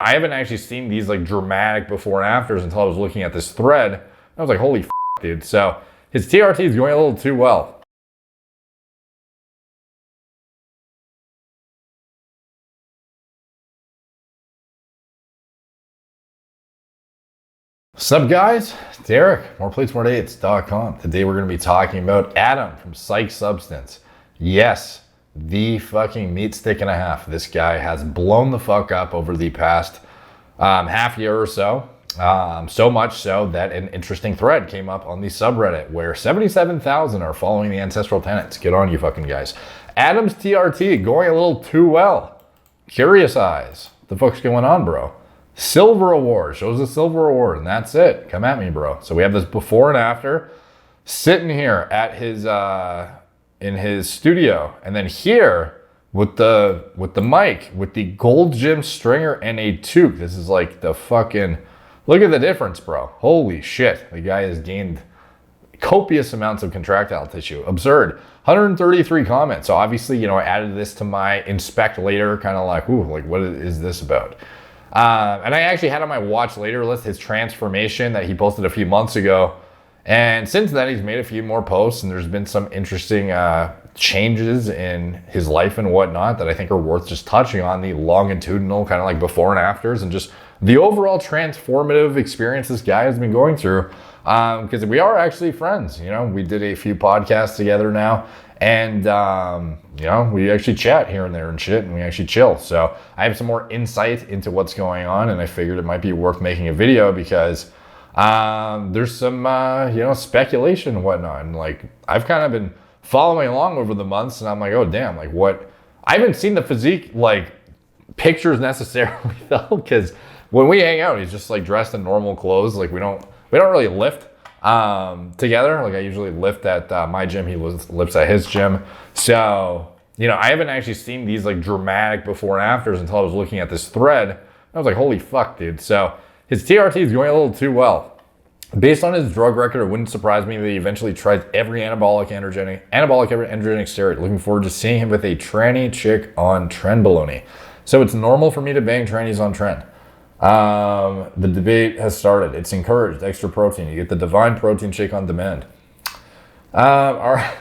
I haven't actually seen these like dramatic before and afters until I was looking at this thread. I was like, holy dude. So his TRT is going a little too well. What's up, guys? It's Eric, moreplates.com. Today we're going to be talking about Adam from PsychedSubstance. Yes, the fucking meat stick and a half. This guy has blown the fuck up over the past half year or so. So much so that an interesting thread came up on the subreddit where 77,000 are following the ancestral tenets. Get on, you fucking guys. Adam's TRT going a little too well. Curious eyes. What the fuck's going on, bro? Silver award, shows a silver award, and that's it. Come at me, bro. So we have this before and after sitting here at his in his studio, and then here with the mic with the gold gym stringer and a toque. This is like the fucking, look at the difference, bro. Holy shit. The guy has gained copious amounts of contractile tissue. Absurd. 133 comments. So obviously, I added this to my inspect later, kind of like, ooh, like what is this about? And I actually had on my watch later list his transformation that he posted a few months ago. And since then, he's made a few more posts, and there's been some interesting changes in his life and whatnot that I think are worth just touching on, the longitudinal kind of like before and afters, and just the overall transformative experience this guy has been going through. Because we are actually friends. We did a few podcasts together now. And, we actually chat here and there and shit, and we actually chill. So I have some more insight into what's going on, and I figured it might be worth making a video because there's some, speculation and whatnot. And, like, I've kind of been following along over the months, and I'm like, oh, damn, like, what? I haven't seen the physique, like, pictures necessarily, though, because when we hang out, he's just, like, dressed in normal clothes. Like, we don't really lift together. Like I usually lift at my gym, he lifts at his gym. So, I haven't actually seen these like dramatic before and afters until I was looking at this thread. I was like, holy fuck, dude. So his TRT is going a little too well. Based on his drug record, it wouldn't surprise me that he eventually tries every anabolic androgenic steroid. Looking forward to seeing him with a tranny chick on Trenbolone. So it's normal for me to bang trannies on Tren. The debate has started. It's encouraged. Extra protein. You get the divine protein shake on demand. All right.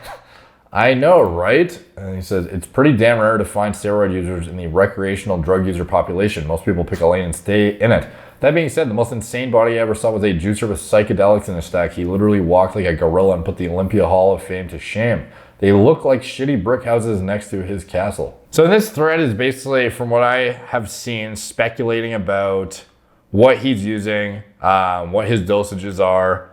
I know, right? And he says, it's pretty damn rare to find steroid users in the recreational drug user population. Most people pick a lane and stay in it. That being said, the most insane body I ever saw was a juicer with psychedelics in his stack. He literally walked like a gorilla and put the Olympia Hall of Fame to shame. They look like shitty brick houses next to his castle. So this thread is basically, from what I have seen, speculating about what he's using, what his dosages are,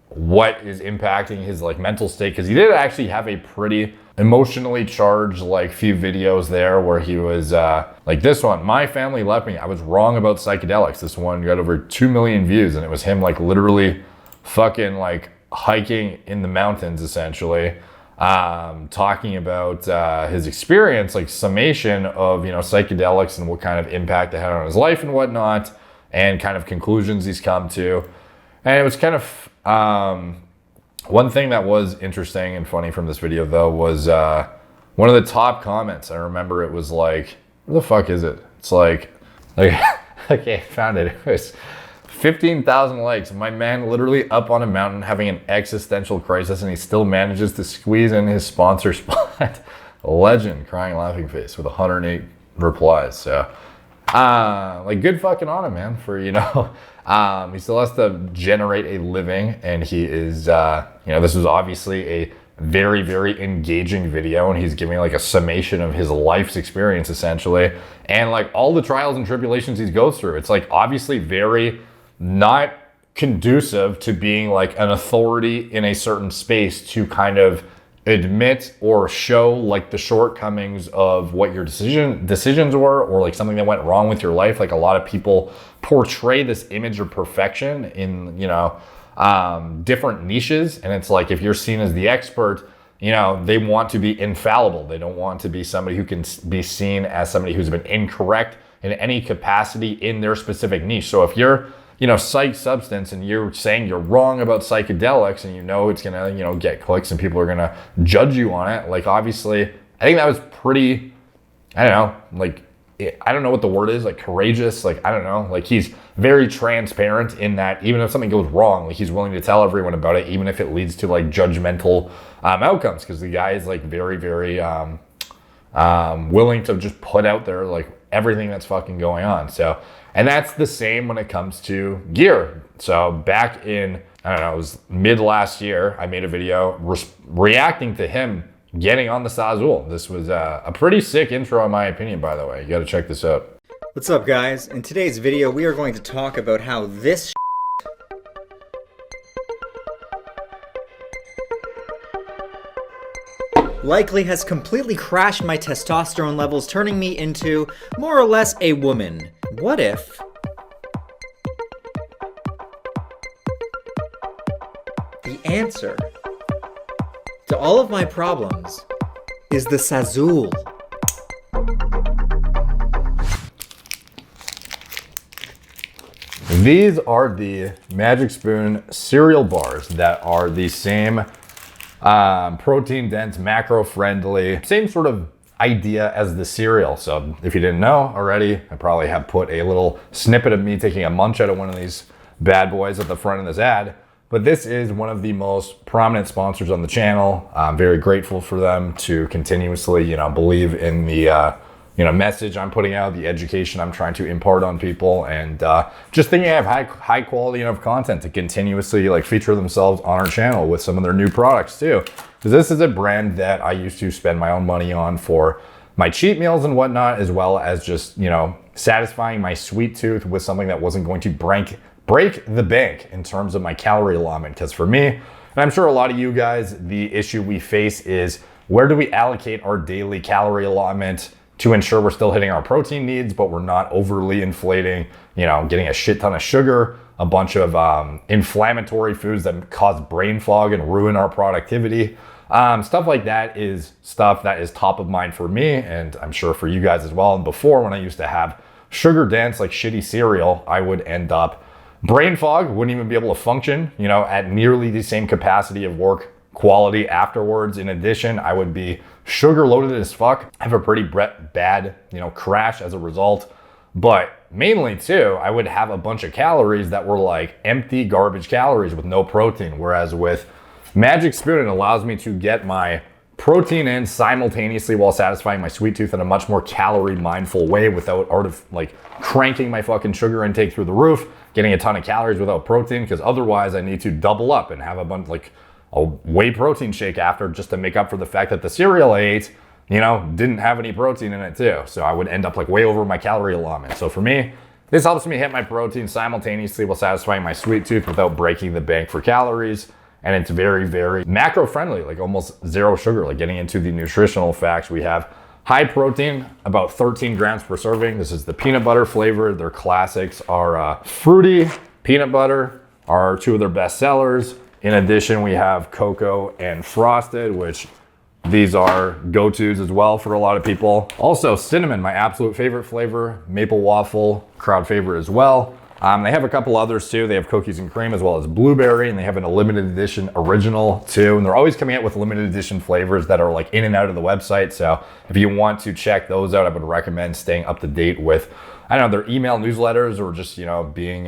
what is impacting his like mental state. Because he did actually have a pretty emotionally charged like few videos there where he was like this one, my family left me. I was wrong about psychedelics. This one got over 2 million views, and it was him like literally fucking like hiking in the mountains, essentially, talking about his experience, like summation of psychedelics and what kind of impact they had on his life and whatnot, and kind of conclusions he's come to. And it was kind of one thing that was interesting and funny from this video, though, was one of the top comments. I remember it was like, where the fuck is it? It's like okay, I found it. It was 15,000 likes. My man literally up on a mountain having an existential crisis, and he still manages to squeeze in his sponsor spot. Legend, crying laughing face, with 108 replies. So, like, good fucking on him, man. For he still has to generate a living, and he is, this was obviously a very, very engaging video, and he's giving like a summation of his life's experience, essentially, and like all the trials and tribulations he goes through. It's like obviously very not conducive to being like an authority in a certain space to kind of admit or show like the shortcomings of what your decisions were, or like something that went wrong with your life. Like a lot of people portray this image of perfection in different niches, and it's like if you're seen as the expert, they want to be infallible. They don't want to be somebody who can be seen as somebody who's been incorrect in any capacity in their specific niche. So if you're psych substance and you're saying you're wrong about psychedelics, and it's gonna get clicks and people are gonna judge you on it, like obviously I think that was pretty, I don't know, like I don't know what the word is, like courageous, like I don't know, like he's very transparent in that even if something goes wrong, like he's willing to tell everyone about it, even if it leads to like judgmental outcomes, because the guy is like very, very willing to just put out there like everything that's fucking going on. So, and that's the same when it comes to gear. So back in, I don't know, it was mid last year, I made a video reacting to him getting on the Sazul. This was a pretty sick intro in my opinion, by the way. You gotta check this out. What's up, guys? In today's video, we are going to talk about how this likely has completely crashed my testosterone levels, turning me into more or less a woman. What if the answer to all of my problems is the Sazul? These are the Magic Spoon cereal bars that are the same protein dense, macro friendly, same sort of idea as the cereal. So if you didn't know already, I probably have put a little snippet of me taking a munch out of one of these bad boys at the front of this ad. But this is one of the most prominent sponsors on the channel. I'm very grateful for them to continuously, believe in the, message I'm putting out, the education I'm trying to impart on people, and just thinking I have high quality enough content to continuously like feature themselves on our channel with some of their new products too. Because this is a brand that I used to spend my own money on for my cheat meals and whatnot, as well as just, satisfying my sweet tooth with something that wasn't going to break the bank in terms of my calorie allotment. Because for me, and I'm sure a lot of you guys, the issue we face is where do we allocate our daily calorie allotment to ensure we're still hitting our protein needs, but we're not overly inflating, getting a shit ton of sugar, a bunch of inflammatory foods that cause brain fog and ruin our productivity. Stuff like that is stuff that is top of mind for me, and I'm sure for you guys as well. And before, when I used to have sugar dense, like shitty cereal, I would end up brain fog, wouldn't even be able to function, at nearly the same capacity of work quality afterwards. In addition, I would be sugar loaded as fuck, have a pretty bad, crash as a result. But mainly too, I would have a bunch of calories that were like empty garbage calories with no protein. Whereas with Magic Spoon, it allows me to get my protein in simultaneously while satisfying my sweet tooth in a much more calorie mindful way without cranking my fucking sugar intake through the roof, getting a ton of calories without protein, because otherwise I need to double up and have a bunch a whey protein shake after just to make up for the fact that the cereal I ate, didn't have any protein in it too. So I would end up way over my calorie allotment. So for me, this helps me hit my protein simultaneously while satisfying my sweet tooth without breaking the bank for calories. And it's very, very macro friendly, like almost zero sugar. Like getting into the nutritional facts, we have high protein, about 13 grams per serving. This is the peanut butter flavor. Their classics are fruity peanut butter are two of their best sellers. In addition, we have cocoa and frosted, which these are go-tos as well for a lot of people. Also cinnamon, my absolute favorite flavor. Maple waffle, crowd favorite as well. They have a couple others too. They have cookies and cream as well as blueberry, and they have a limited edition original too. And they're always coming out with limited edition flavors that are in and out of the website. So if you want to check those out, I would recommend staying up to date with, their email newsletters, or just, being,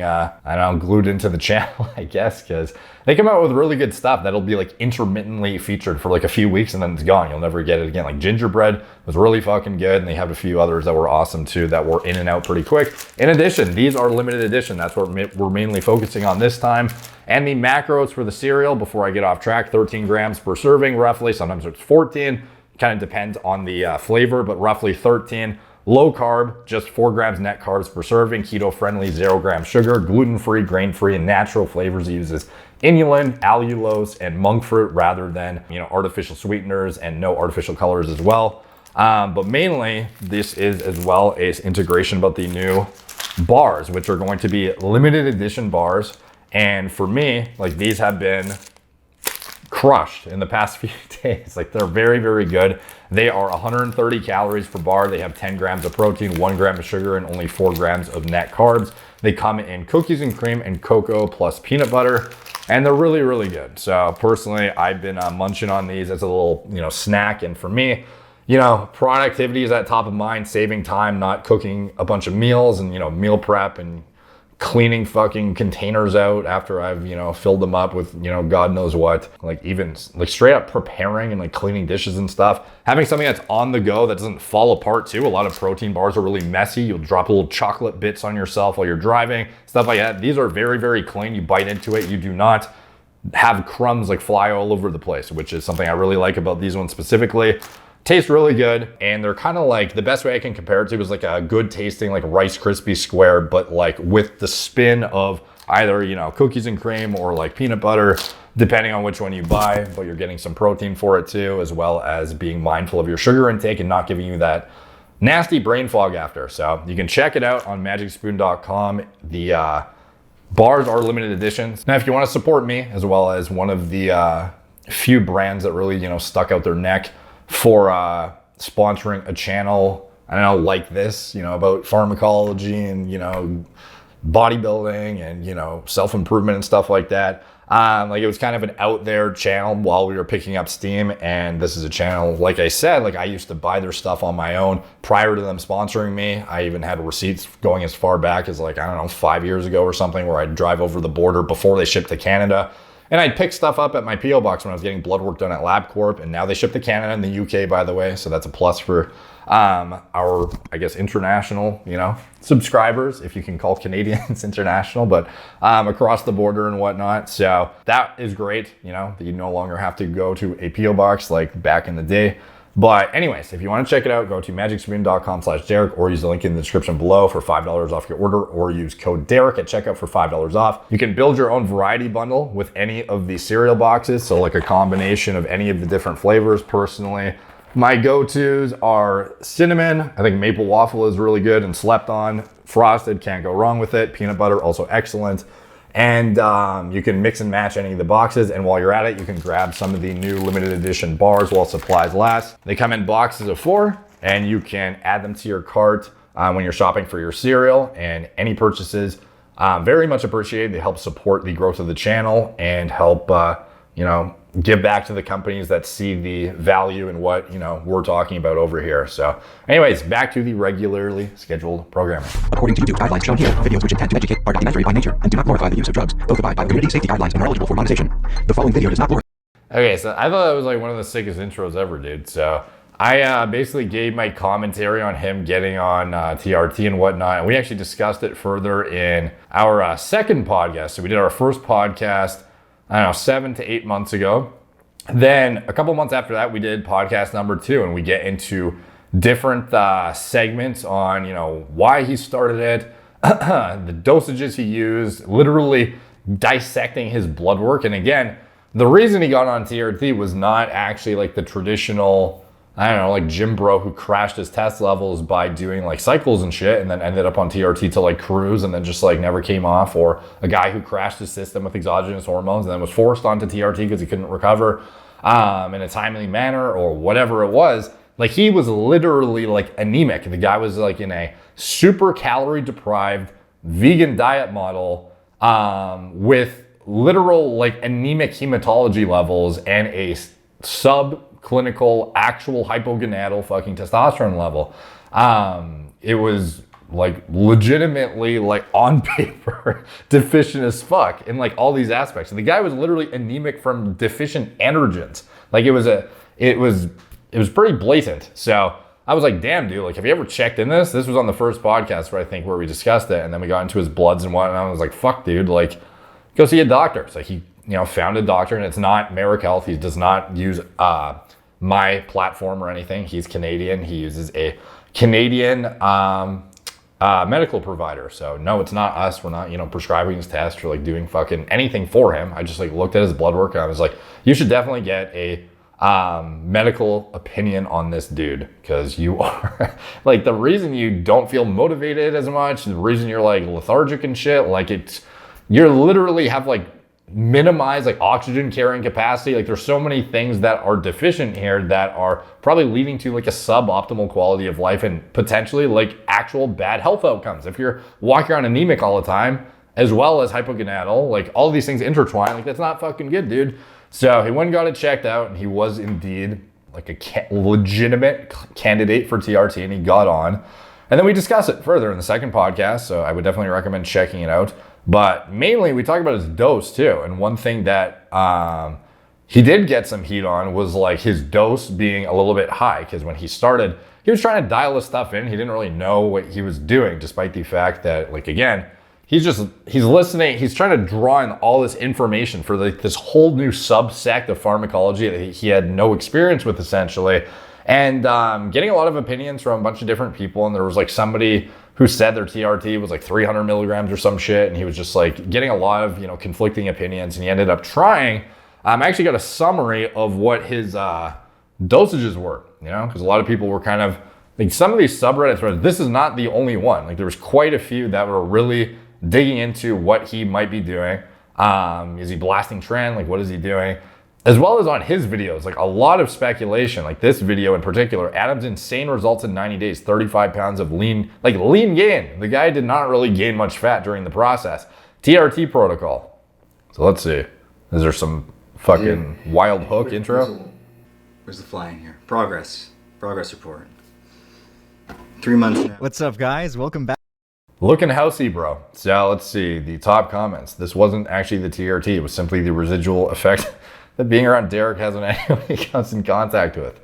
glued into the channel, I guess, because they come out with really good stuff that'll be intermittently featured for a few weeks and then it's gone. You'll never get it again. Like gingerbread was really fucking good, and they have a few others that were awesome too that were in and out pretty quick. In addition, these are limited edition. That's what we're mainly focusing on this time. And the macros for the cereal, before I get off track, 13 grams per serving roughly. Sometimes it's 14. Kind of depends on the flavor, but roughly 13. Low carb, just 4 grams net carbs per serving, keto friendly, 0 gram sugar, gluten free, grain free, and natural flavors. It uses inulin, allulose, and monk fruit rather than artificial sweeteners, and no artificial colors as well. But mainly, this is as well as integration about the new bars, which are going to be limited edition bars. And for me, these have been crushed in the past few days. They're very, very good. They are 130 calories per bar. They have 10 grams of protein, 1 gram of sugar, and only 4 grams of net carbs. They come in cookies and cream and cocoa plus peanut butter, and they're really, really good. So personally, I've been munching on these as a little, snack. And for me, you know, productivity is at top of mind, saving time, not cooking a bunch of meals and, you know, meal prep and cleaning fucking containers out after I've, you know, filled them up with, you know, God knows what. Like even like straight up preparing and like cleaning dishes and stuff. Having something that's on the go that doesn't fall apart too. A lot of protein bars are really messy. You'll drop little chocolate bits on yourself while you're driving, stuff like that. These are very, very clean. You bite into it. You do not have crumbs like fly all over the place, which is something I really like about these ones specifically. Taste really good, and they're kind of like, the best way I can compare it to is like a good tasting like Rice Krispie square, but like with the spin of either, you know, cookies and cream or like peanut butter, depending on which one you buy, but you're getting some protein for it too, as well as being mindful of your sugar intake and not giving you that nasty brain fog after. So you can check it out on magicspoon.com. The bars are limited editions. Now, if you want to support me, as well as one of the few brands that really, you know, stuck out their neck for sponsoring a channel, I don't know, like this, you know, about pharmacology and, you know, bodybuilding and, you know, self-improvement and stuff like that. Like it was kind of an out there channel while we were picking up steam. And this is a channel, like I said, like I used to buy their stuff on my own prior to them sponsoring me. I even had receipts going as far back as like, I don't know, 5 years ago or something, where I'd drive over the border before they shipped to Canada. And I'd pick stuff up at my P.O. box when I was getting blood work done at LabCorp. And now they ship to Canada and the UK, by the way. So that's a plus for our, I guess, international, you know, subscribers, if you can call Canadians international, but across the border and whatnot. So that is great, you know, that you no longer have to go to a P.O. box like back in the day. But anyways, if you want to check it out, go to magicspoon.com/Derek or use the link in the description below for $5 off your order, or use code Derek at checkout for $5 off. You can build your own variety bundle with any of the cereal boxes. So like a combination of any of the different flavors. Personally, my go-tos are cinnamon. I think maple waffle is really good and slept on. Frosted, can't go wrong with it. Peanut butter, also excellent. And you can mix and match any of the boxes. And while you're at it, you can grab some of the new limited edition bars while supplies last. They come in boxes of 4, and you can add them to your cart when you're shopping for your cereal. And any purchases, very much appreciated. They help support the growth of the channel and help, you know, give back to the companies that see the value in what, you know, we're talking about over here. So anyways, back to the regularly scheduled programming. According to YouTube guidelines shown here, videos which intend to educate are documentary by nature and do not glorify the use of drugs. Both abide by the community safety guidelines and are eligible for monetization. The following video does not glorify. Okay, so I thought that was like one of the sickest intros ever, dude. So I basically gave my commentary on him getting on TRT and whatnot. And we actually discussed it further in our second podcast. So we did our first podcast, I don't know, 7 to 8 months ago. Then a couple months after that, we did podcast number 2, and we get into different segments on, you know, why he started it, the dosages he used, literally dissecting his blood work. And again, the reason he got on TRT was not actually like the traditional, I don't know, like gym bro who crashed his test levels by doing like cycles and shit and then ended up on TRT to like cruise and then just like never came off, or a guy who crashed his system with exogenous hormones and then was forced onto TRT because he couldn't recover in a timely manner or whatever it was. Like he was literally like anemic. The guy was like in a super calorie deprived vegan diet model with literal like anemic hematology levels and a subclinical actual hypogonadal fucking testosterone level. It was like legitimately like on paper deficient as fuck in like all these aspects. And the guy was literally anemic from deficient androgens. Like it was pretty blatant. So I was like, damn, dude, like, have you ever checked in this? This was on the first podcast where I think where we discussed it. And then we got into his bloods and whatnot. And I was like, fuck, dude, like, go see a doctor. So he, you know, found a doctor, and it's not Merrick Health. He does not use my platform or anything. He's Canadian. He uses a Canadian medical provider. So no, it's not us. We're not, you know, prescribing his test or like doing fucking anything for him. I just like looked at his blood work and I was like, you should definitely get a medical opinion on this dude, because you are like, the reason you don't feel motivated as much, the reason you're like lethargic and shit, like you're literally have like minimized like oxygen carrying capacity. Like there's so many things that are deficient here that are probably leading to like a suboptimal quality of life and potentially like actual bad health outcomes. If you're walking around anemic all the time, as well as hypogonadal, like all of these things intertwine, like that's not fucking good, dude. So he went and got it checked out, and he was indeed like a legitimate candidate for TRT, and he got on. And then we discuss it further in the second podcast, so I would definitely recommend checking it out. But mainly, we talk about his dose too. And one thing that he did get some heat on was like his dose being a little bit high, because when he started, he was trying to dial this stuff in. He didn't really know what he was doing, despite the fact that, like, again, he's listening. He's trying to draw in all this information for like this whole new subsect of pharmacology that he had no experience with, essentially. And getting a lot of opinions from a bunch of different people. And there was like somebody who said their TRT was like 300 milligrams or some shit. And he was just like getting a lot of, conflicting opinions. And he ended up trying. I actually got a summary of what his dosages were, because a lot of people were kind of like, some of these subreddit threads, this is not the only one. Like, there was quite a few that were really digging into what he might be doing. Is he blasting trend? Like, what is he doing? As well as on his videos, like a lot of speculation, like this video in particular, Adam's insane results in 90 days, 35 pounds of lean gain. The guy did not really gain much fat during the process. TRT protocol. So let's see. Is there some fucking wild hook intro? Where's the fly in here? Progress report. 3 months now. What's up, guys? Welcome back. Looking housey, bro. So let's see the top comments. This wasn't actually the TRT. It was simply the residual effect that being around Derek has on anyone he comes in contact with.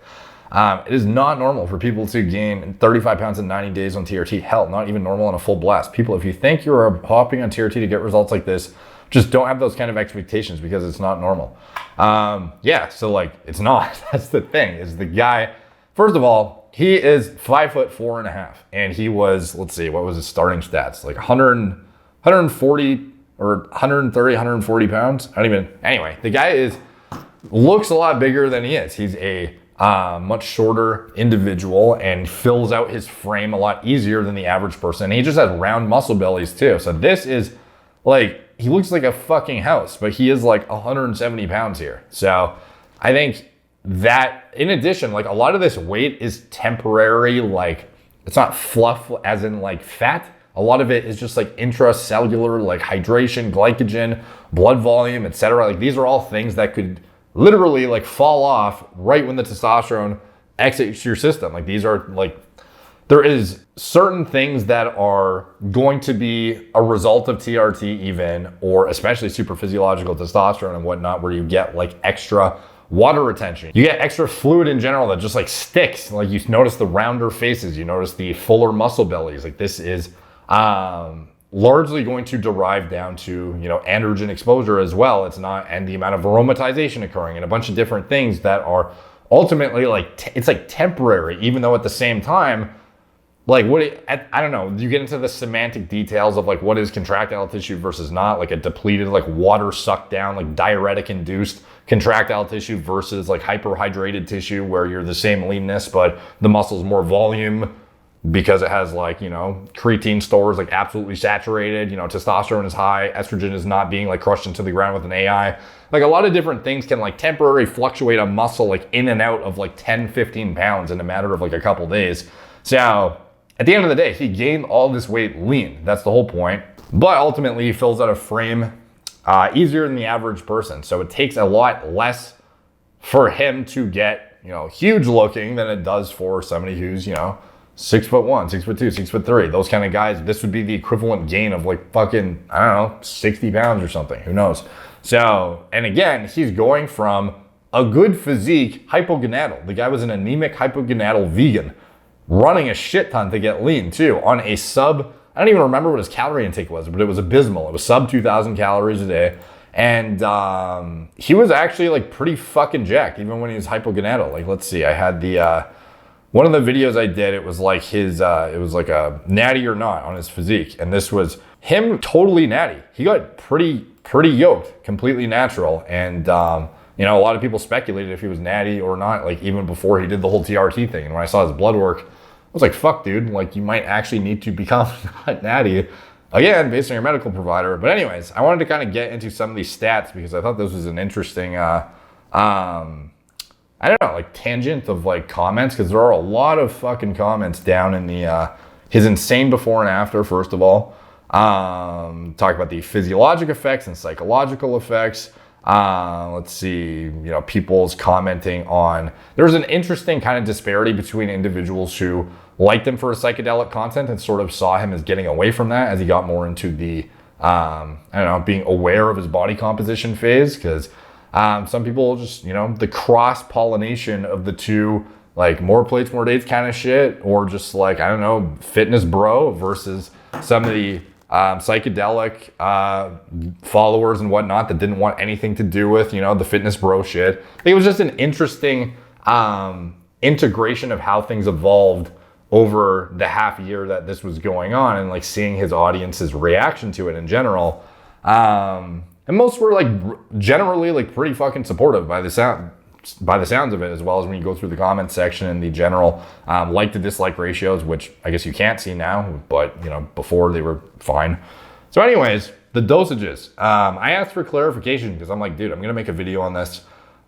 It is not normal for people to gain 35 pounds in 90 days on TRT. Hell, not even normal on a full blast. People, if you think you're hopping on TRT to get results like this, just don't have those kind of expectations, because it's not normal. So like, it's not. That's the thing, is the guy, first of all, he is 5'4.5", and he was, let's see, what was his starting stats? Like 140 or 130, 140 pounds. Anyway, the guy looks a lot bigger than he is. He's a much shorter individual and fills out his frame a lot easier than the average person. And he just has round muscle bellies too. So this is like, he looks like a fucking house, but he is like 170 pounds here. So I think that, in addition, like a lot of this weight is temporary, like it's not fluff as in like fat. A lot of it is just like intracellular, like hydration, glycogen, blood volume, etc. Like these are all things that could literally like fall off right when the testosterone exits your system. Like these are like, there is certain things that are going to be a result of TRT even, or especially super physiological testosterone and whatnot, where you get like extra water retention. You get extra fluid in general that just like sticks. Like you notice the rounder faces, you notice the fuller muscle bellies. Like this is largely going to derive down to, androgen exposure as well. It's not, and the amount of aromatization occurring and a bunch of different things that are ultimately like, it's like temporary, even though at the same time, like I don't know, you get into the semantic details of like what is contractile tissue versus not, like a depleted, like water sucked down, like diuretic induced contractile tissue versus like hyperhydrated tissue where you're the same leanness, but the muscle's more volume because it has like, creatine stores like absolutely saturated, testosterone is high, estrogen is not being like crushed into the ground with an AI. Like a lot of different things can like temporarily fluctuate a muscle like in and out of like 10, 15 pounds in a matter of like a couple days. So at the end of the day, he gained all this weight lean. That's the whole point. But ultimately, he fills out a frame easier than the average person. So it takes a lot less for him to get, huge looking than it does for somebody who's, 6'1", 6'2", 6'3". Those kind of guys, this would be the equivalent gain of like fucking, 60 pounds or something. Who knows? So, and again, he's going from a good physique, hypogonadal. The guy was an anemic hypogonadal vegan, running a shit ton to get lean too, on a sub, I don't even remember what his calorie intake was, but it was abysmal. It was sub 2,000 calories a day. And he was actually like pretty fucking jacked, even when he was hypogonadal. Like, let's see, I had the, one of the videos I did, it was like his, it was like a natty or not on his physique. And this was him totally natty. He got pretty yoked, completely natural. And, a lot of people speculated if he was natty or not, like even before he did the whole TRT thing. And when I saw his blood work, I was like, fuck, dude, like you might actually need to become natty. Again, based on your medical provider. But anyways, I wanted to kind of get into some of these stats because I thought this was an interesting, I don't know, like tangent of like comments, because there are a lot of fucking comments down in the, his insane before and after, first of all. Talk about the physiologic effects and psychological effects. Let's see, people's commenting on, there was an interesting kind of disparity between individuals who liked him for his psychedelic content and sort of saw him as getting away from that as he got more into the, being aware of his body composition phase. Because some people just, the cross-pollination of the two, like more plates, more dates kind of shit, or just like, fitness bro versus some of the psychedelic followers and whatnot that didn't want anything to do with, the fitness bro shit. I think it was just an interesting integration of how things evolved over the half year that this was going on, and like seeing his audience's reaction to it in general. And most were like generally like pretty fucking supportive by the sounds of it, as well as when you go through the comments section and the general like to dislike ratios, which I guess you can't see now, but before they were fine. So anyways, the dosages. I asked for clarification because I'm like, dude, I'm gonna make a video on this.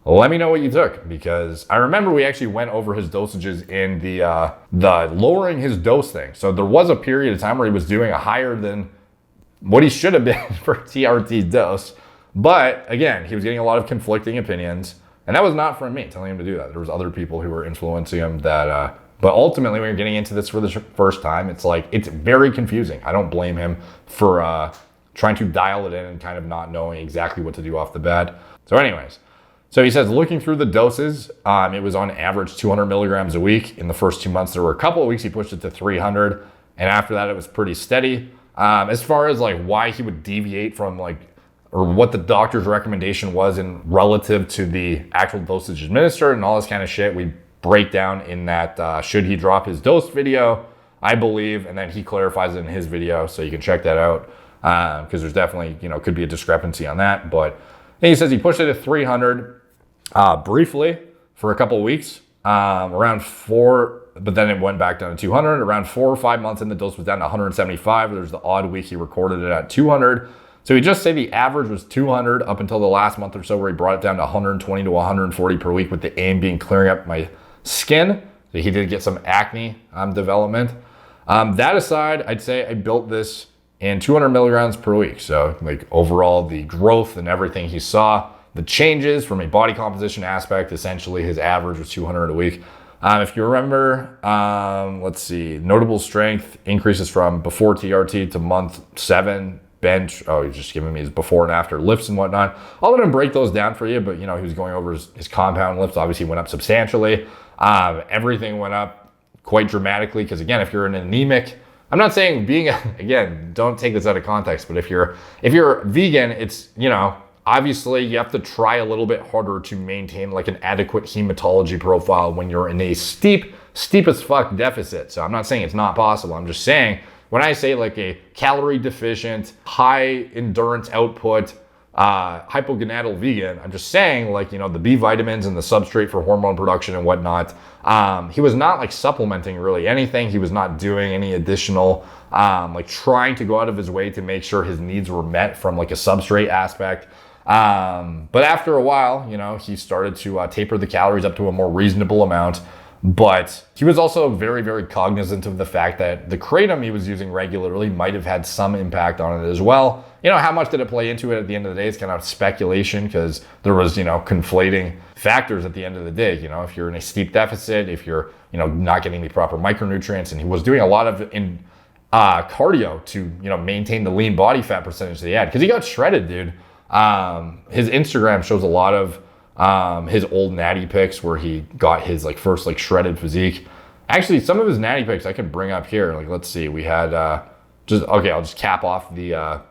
Let me know what you took, because I remember we actually went over his dosages in the lowering his dose thing. So there was a period of time where he was doing a higher than what he should have been for TRT's dose. But again, he was getting a lot of conflicting opinions. And that was not from me telling him to do that. There was other people who were influencing him that, but ultimately when you're getting into this for the first time, it's like, it's very confusing. I don't blame him for trying to dial it in and kind of not knowing exactly what to do off the bat. So anyways, so he says, looking through the doses, it was on average 200 milligrams a week. In the first 2 months, there were a couple of weeks he pushed it to 300. And after that, it was pretty steady. As far as like why he would deviate from like, or what the doctor's recommendation was in relative to the actual dosage administered and all this kind of shit, we break down in that should he drop his dose video, I believe, and then he clarifies it in his video, so you can check that out, because there's definitely, could be a discrepancy on that. But he says he pushed it to 300 briefly for a couple of weeks, around 4, but then it went back down to 200. Around 4 or 5 months in, the dose was down to 175. There's the odd week he recorded it at 200. So he just say the average was 200 up until the last month or so, where he brought it down to 120 to 140 per week, with the aim being clearing up my skin. So he did get some acne development. That aside, I'd say I built this in 200 milligrams per week. So like overall, the growth and everything he saw, the changes from a body composition aspect, essentially his average was 200 a week. If you remember, let's see, notable strength increases from before TRT to month 7. Bench, he's just giving me his before and after lifts and whatnot. I'll let him break those down for you, but he was going over his compound lifts, obviously went up substantially. Everything went up quite dramatically, because again, if you're an anemic, I'm not saying being, again, don't take this out of context, but if you're vegan, it's, obviously you have to try a little bit harder to maintain like an adequate hematology profile when you're in a steep as fuck deficit. So I'm not saying it's not possible. I'm just saying, when I say like a calorie deficient, high endurance output, hypogonadal vegan, I'm just saying like, the B vitamins and the substrate for hormone production and whatnot. He was not like supplementing really anything. He was not doing any additional, like trying to go out of his way to make sure his needs were met from like a substrate aspect. But after a while, he started to taper the calories up to a more reasonable amount. But he was also very, very cognizant of the fact that the kratom he was using regularly might have had some impact on it as well. How much did it play into it at the end of the day? It's kind of speculation, because there was, conflating factors at the end of the day. If you're in a steep deficit, if you're, not getting the proper micronutrients, and he was doing a lot of cardio to, maintain the lean body fat percentage that he had, because he got shredded, dude. His Instagram shows a lot of his old natty pics where he got his like first like shredded physique. Actually, some of his natty pics I can bring up here. Like, let's see, we had I'll just cap off the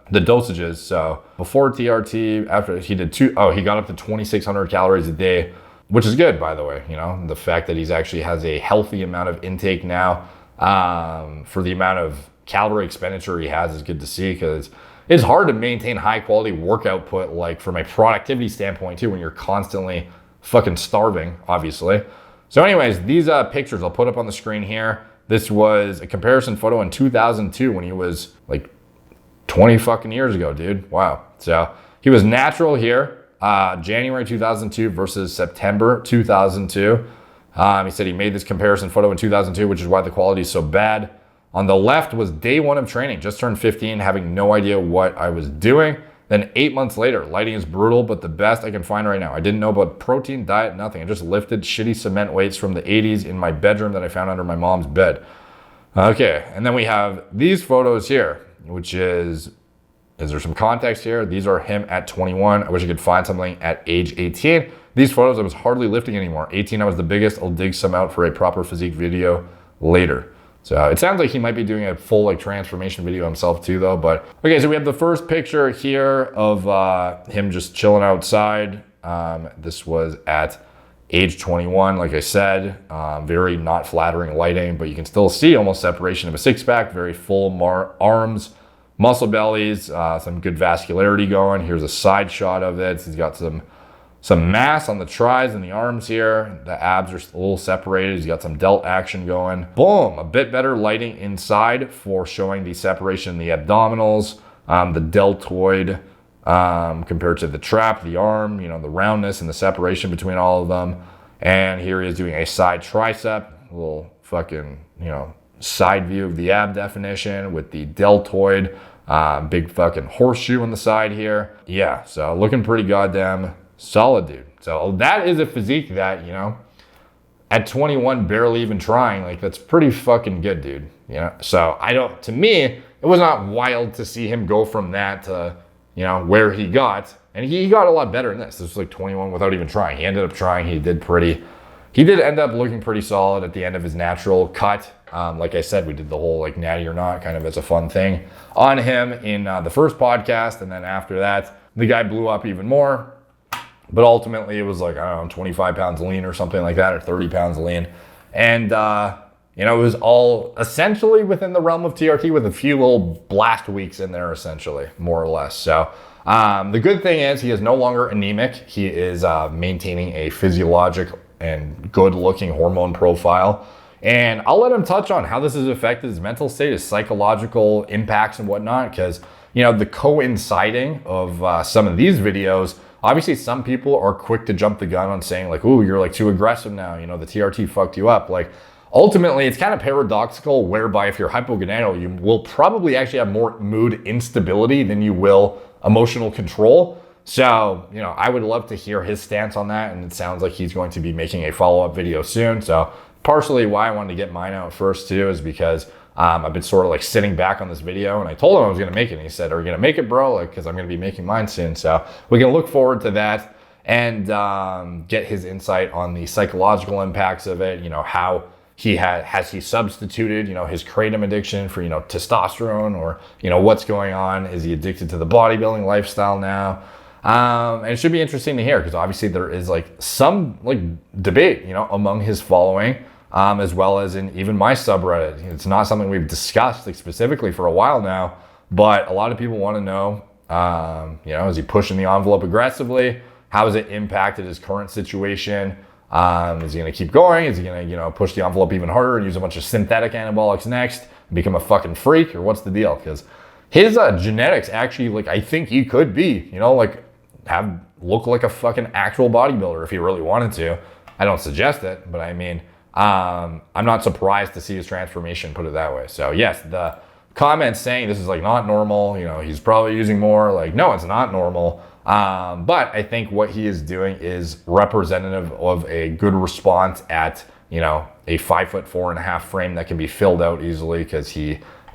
dosages. So before TRT, after he did he got up to 2,600 calories a day, which is good, by the way. The fact that he's actually has a healthy amount of intake now for the amount of calorie expenditure he has is good to see, because it's hard to maintain high quality work output, like from a productivity standpoint too, when you're constantly fucking starving, obviously. So anyways, these pictures I'll put up on the screen here. This was a comparison photo in 2002 when he was like 20 fucking years ago, dude. Wow. So he was natural here, January 2002 versus September 2002. He said he made this comparison photo in 2002, which is why the quality is so bad. On the left was day 1 of training, just turned 15, having no idea what I was doing. Then 8 months later, lighting is brutal, but the best I can find right now. I didn't know about protein, diet, nothing. I just lifted shitty cement weights from the 80s in my bedroom that I found under my mom's bed. Okay, and then we have these photos here, which is there some context here? These are him at 21. I wish I could find something at age 18. These photos, I was hardly lifting anymore. 18, I was the biggest. I'll dig some out for a proper physique video later. So it sounds like he might be doing a full like transformation video himself too though. But okay, so we have the first picture here of him just chilling outside. This was at age 21, like I said, very not flattering lighting, but you can still see almost separation of a six pack, very full arms, muscle bellies, some good vascularity going. Here's a side shot of it. He's got some mass on the tris and the arms here. The abs are a little separated. He's got some delt action going. Boom, a bit better lighting inside for showing the separation in the abdominals, the deltoid compared to the trap, the arm, you know, the roundness and the separation between all of them. And here he is doing a side tricep, a little fucking, you know, side view of the ab definition with the deltoid, big fucking horseshoe on the side here. Yeah, so looking pretty goddamn solid, dude. So that is a physique that, you know, at 21, barely even trying, like that's pretty fucking good, dude. You know, so to me, it was not wild to see him go from that to, you know, where he got. And he got a lot better than this. This was like 21 without even trying. He ended up trying. He did end up looking pretty solid at the end of his natural cut. Like I said, we did the whole like natty or not kind of as a fun thing on him in the first podcast. And then after that, the guy blew up even more. But ultimately, it was like, I don't know, 25 pounds lean or something like that, or 30 pounds lean. And, you know, it was all essentially within the realm of TRT with a few little blast weeks in there, essentially, more or less. So the good thing is he is no longer anemic. He is maintaining a physiologic and good-looking hormone profile. And I'll let him touch on how this has affected his mental state, his psychological impacts and whatnot, because, you know, the coinciding of some of these videos, obviously some people are quick to jump the gun on saying like, ooh, you're like too aggressive now, you know, the TRT fucked you up. Like, ultimately, it's kind of paradoxical whereby if you're hypogonadal, you will probably actually have more mood instability than you will emotional control. So, you know, I would love to hear his stance on that. And it sounds like he's going to be making a follow-up video soon. So partially why I wanted to get mine out first too is because I've been sort of like sitting back on this video and I told him I was going to make it. And he said, are you going to make it, bro? Like, cause I'm going to be making mine soon. So we can look forward to that and get his insight on the psychological impacts of it. You know, how has he substituted, you know, his kratom addiction for, you know, testosterone, or, you know, what's going on? Is he addicted to the bodybuilding lifestyle now? And it should be interesting to hear because obviously there is like some like debate, you know, among his following, as well as in even my subreddit. It's not something we've discussed like specifically for a while now, but a lot of people want to know, you know, is he pushing the envelope aggressively? How has it impacted his current situation? Is he going to keep going? Is he going to, you know, push the envelope even harder and use a bunch of synthetic anabolics next and become a fucking freak? Or what's the deal? Because his genetics actually, like, I think he could be, you know, like look like a fucking actual bodybuilder if he really wanted to. I don't suggest it, but I mean, I'm not surprised to see his transformation, put it that way. So yes, the comments saying this is like not normal, you know, he's probably using more, like, no, it's not normal. But I think what he is doing is representative of a good response at, you know, a 5'4.5" frame that can be filled out easily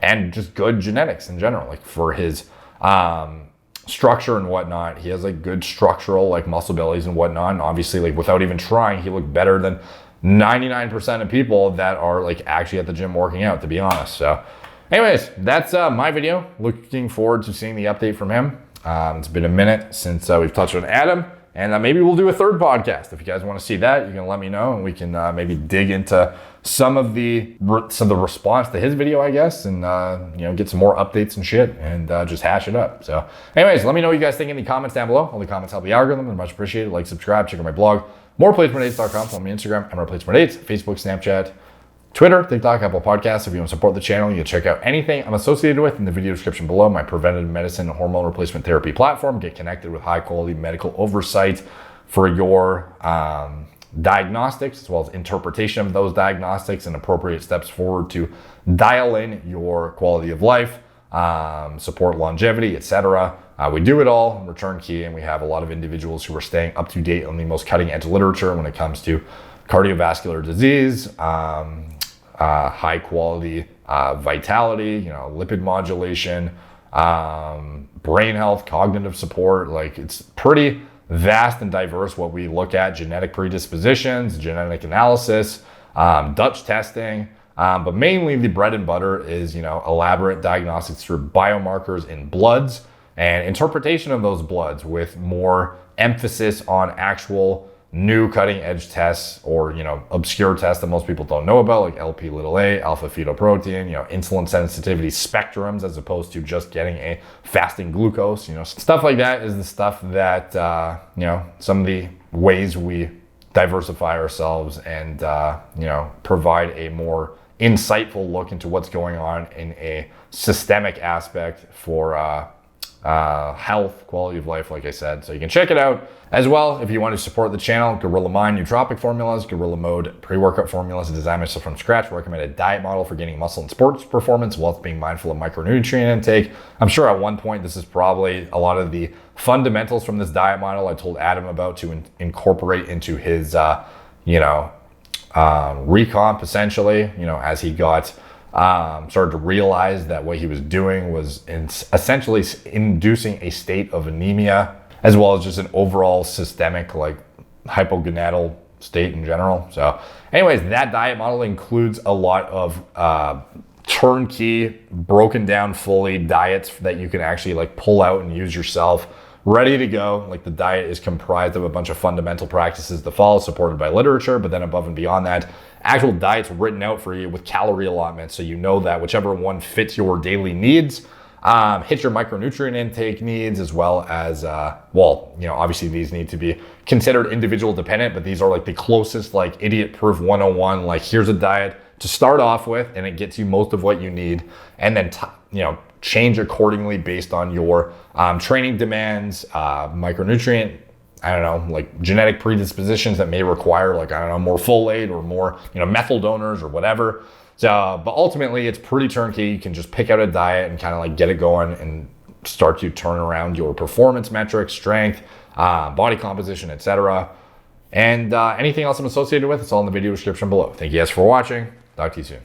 and just good genetics in general, like for his, structure and whatnot. He has like good structural like muscle bellies and whatnot. And obviously, like without even trying, he looked better than 99% of people that are like actually at the gym working out, to be honest. So anyways, that's my video. Looking forward to seeing the update from him. It's been a minute since we've touched on Adam, and maybe we'll do a third podcast. If you guys want to see that, you can let me know, and we can maybe dig into some of the response to his video, I guess, and you know, get some more updates and shit, and just hash it up. So anyways, let me know what you guys think in the comments down below. All the comments help the algorithm. They're much appreciated. Like, subscribe, check out my blog, moreplates.com. Follow me on Instagram, MRPlates8, Facebook, Snapchat, Twitter, TikTok, Apple Podcasts. If you want to support the channel, you can check out anything I'm associated with in the video description below. My preventative medicine and hormone replacement therapy platform. Get connected with high quality medical oversight for your diagnostics, as well as interpretation of those diagnostics and appropriate steps forward to dial in your quality of life. support longevity, etc. We do it all, we're turnkey, and we have a lot of individuals who are staying up to date on the most cutting edge literature when it comes to cardiovascular disease, high quality vitality, lipid modulation, brain health, cognitive support. Like, it's pretty vast and diverse what we look at: genetic predispositions, genetic analysis, Dutch testing. But mainly the bread and butter is, elaborate diagnostics through biomarkers in bloods and interpretation of those bloods with more emphasis on actual new cutting edge tests, or, obscure tests that most people don't know about, like LP little a, alpha fetoprotein, insulin sensitivity spectrums, as opposed to just getting a fasting glucose, stuff like that is the stuff that, some of the ways we diversify ourselves and, provide a more insightful look into what's going on in a systemic aspect for health, quality of life, like I said. So you can check it out. As well, if you want to support the channel, Gorilla Mind nootropic formulas, Gorilla Mode pre-workout formulas, design myself from scratch, recommended diet model for gaining muscle and sports performance whilst being mindful of micronutrient intake. I'm sure at one point this is probably a lot of the fundamentals from this diet model I told Adam about to incorporate into his, recomp, essentially, as he got started to realize that what he was doing was essentially inducing a state of anemia, as well as just an overall systemic, like, hypogonadal state in general. So anyways, that diet model includes a lot of turnkey, broken down fully diets that you can actually, like, pull out and use yourself, ready to go. Like, the diet is comprised of a bunch of fundamental practices to follow, supported by literature, but then above and beyond that, actual diets written out for you with calorie allotments, so you know that whichever one fits your daily needs, hit your micronutrient intake needs, as well as, obviously these need to be considered individual dependent, but these are like the closest, like, idiot proof 101, like, here's a diet to start off with, and it gets you most of what you need, and then, change accordingly based on your training demands, micronutrient, like genetic predispositions that may require, like, more folate or more, methyl donors or whatever. So, but ultimately it's pretty turnkey. You can just pick out a diet and kind of, like, get it going and start to turn around your performance metrics, strength, body composition, etc. And anything else I'm associated with, it's all in the video description below. Thank you guys for watching. Talk to you soon.